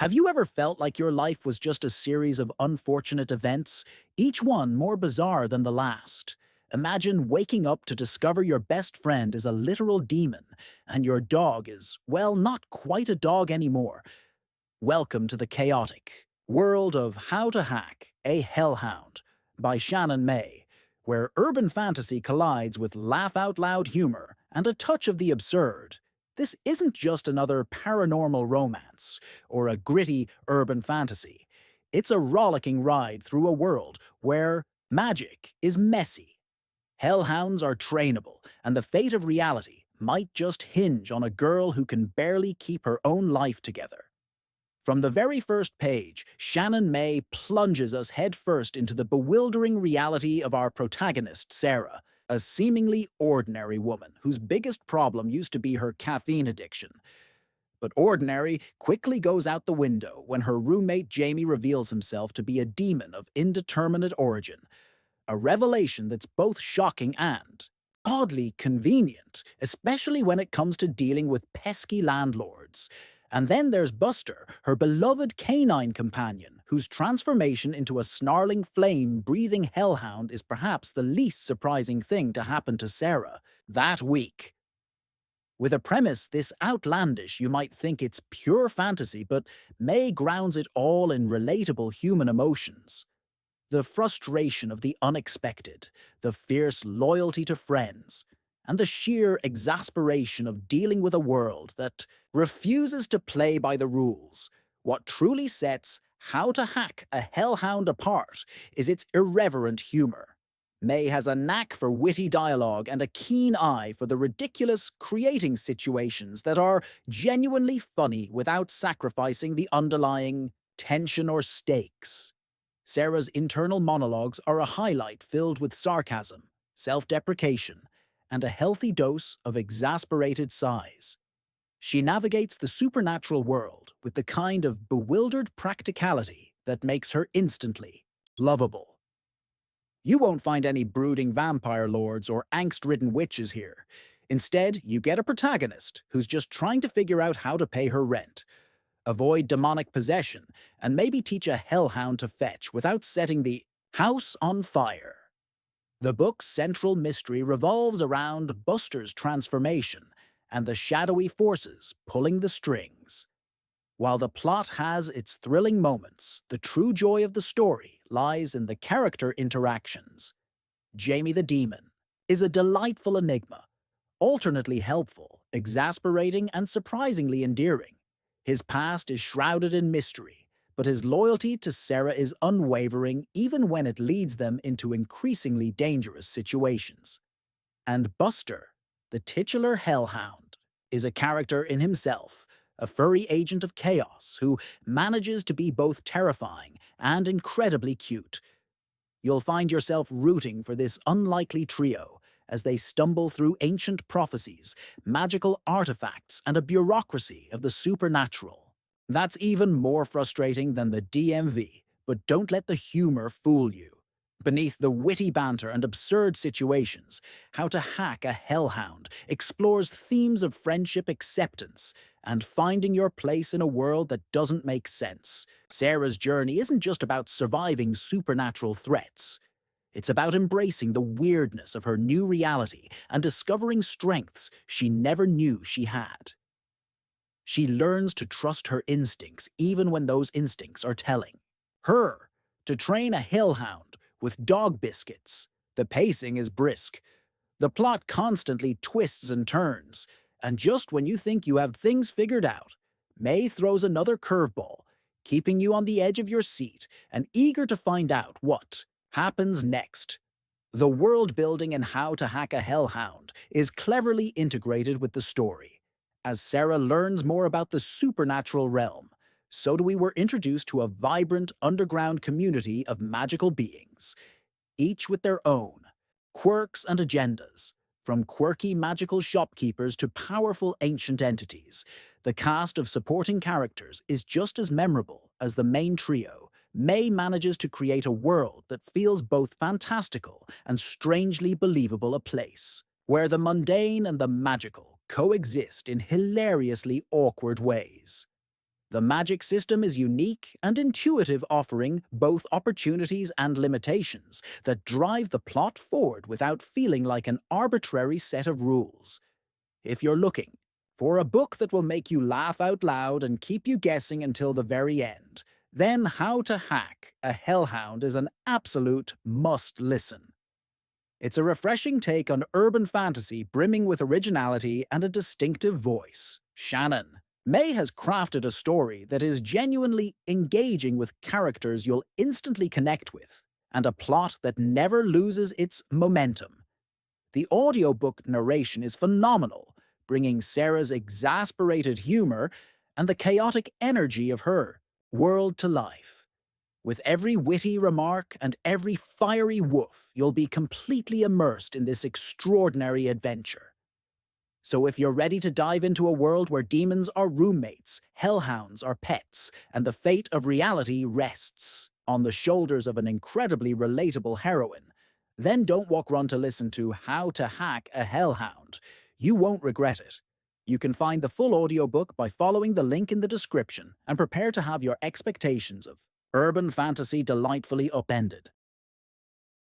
Have you ever felt like your life was just a series of unfortunate events, each one more bizarre than the last? Imagine waking up to discover your best friend is a literal demon, and your dog is, well, not quite a dog anymore. Welcome to the chaotic world of How to Hack a Hellhound by Shannon Mae, where urban fantasy collides with laugh-out-loud humor and a touch of the absurd. This isn't just another paranormal romance or a gritty urban fantasy. It's a rollicking ride through a world where magic is messy. Hellhounds are trainable, and the fate of reality might just hinge on a girl who can barely keep her own life together. From the very first page, Shannon Mae plunges us headfirst into the bewildering reality of our protagonist, Sarah, a seemingly ordinary woman whose biggest problem used to be her caffeine addiction. But ordinary quickly goes out the window when her roommate Jamie reveals himself to be a demon of indeterminate origin, a revelation that's both shocking and oddly convenient, especially when it comes to dealing with pesky landlords. And then there's Buster, her beloved canine companion, whose transformation into a snarling flame-breathing hellhound is perhaps the least surprising thing to happen to Sarah that week. With a premise this outlandish, you might think it's pure fantasy, but May grounds it all in relatable human emotions. The frustration of the unexpected, the fierce loyalty to friends, and the sheer exasperation of dealing with a world that refuses to play by the rules. What truly sets How to Hack a Hellhound apart is its irreverent humor. May has a knack for witty dialogue and a keen eye for the ridiculous, creating situations that are genuinely funny without sacrificing the underlying tension or stakes. Sarah's internal monologues are a highlight filled with sarcasm, self-deprecation, and a healthy dose of exasperated sighs. She navigates the supernatural world with the kind of bewildered practicality that makes her instantly lovable. You won't find any brooding vampire lords or angst-ridden witches here. Instead, you get a protagonist who's just trying to figure out how to pay her rent, avoid demonic possession, and maybe teach a hellhound to fetch without setting the house on fire. The book's central mystery revolves around Buster's transformation and the shadowy forces pulling the strings. While the plot has its thrilling moments, the true joy of the story lies in the character interactions. Jamie the Demon is a delightful enigma, alternately helpful, exasperating, and surprisingly endearing. His past is shrouded in mystery, but his loyalty to Sarah is unwavering even when it leads them into increasingly dangerous situations. And Buster, the titular hellhound, is a character in himself, a furry agent of chaos who manages to be both terrifying and incredibly cute. You'll find yourself rooting for this unlikely trio as they stumble through ancient prophecies, magical artifacts, and a bureaucracy of the supernatural. That's even more frustrating than the DMV, but don't let the humor fool you. Beneath the witty banter and absurd situations, How to Hack a Hellhound explores themes of friendship acceptance and finding your place in a world that doesn't make sense. Sarah's journey isn't just about surviving supernatural threats. It's about embracing the weirdness of her new reality and discovering strengths she never knew she had. She learns to trust her instincts even when those instincts are telling her to train a hellhound with dog biscuits. The pacing is brisk. The plot constantly twists and turns, and just when you think you have things figured out, May throws another curveball, keeping you on the edge of your seat and eager to find out what happens next. The world building in How to Hack a Hellhound is cleverly integrated with the story. As Sarah learns more about the supernatural realm, so do we were introduced to a vibrant underground community of magical beings, each with their own quirks and agendas. From quirky magical shopkeepers to powerful ancient entities, the cast of supporting characters is just as memorable as the main trio. May manages to create a world that feels both fantastical and strangely believable, a place where the mundane and the magical coexist in hilariously awkward ways. The magic system is unique and intuitive, offering both opportunities and limitations that drive the plot forward without feeling like an arbitrary set of rules. If you're looking for a book that will make you laugh out loud and keep you guessing until the very end, then How to Hack a Hellhound is an absolute must-listen. It's a refreshing take on urban fantasy brimming with originality and a distinctive voice. Shannon Mae has crafted a story that is genuinely engaging with characters you'll instantly connect with, and a plot that never loses its momentum. The audiobook narration is phenomenal, bringing Sarah's exasperated humor and the chaotic energy of her world to life. With every witty remark and every fiery woof, you'll be completely immersed in this extraordinary adventure. So if you're ready to dive into a world where demons are roommates, hellhounds are pets, and the fate of reality rests on the shoulders of an incredibly relatable heroine, then don't walk run to listen to How to Hack a Hellhound. You won't regret it. You can find the full audiobook by following the link in the description and prepare to have your expectations of urban fantasy delightfully upended.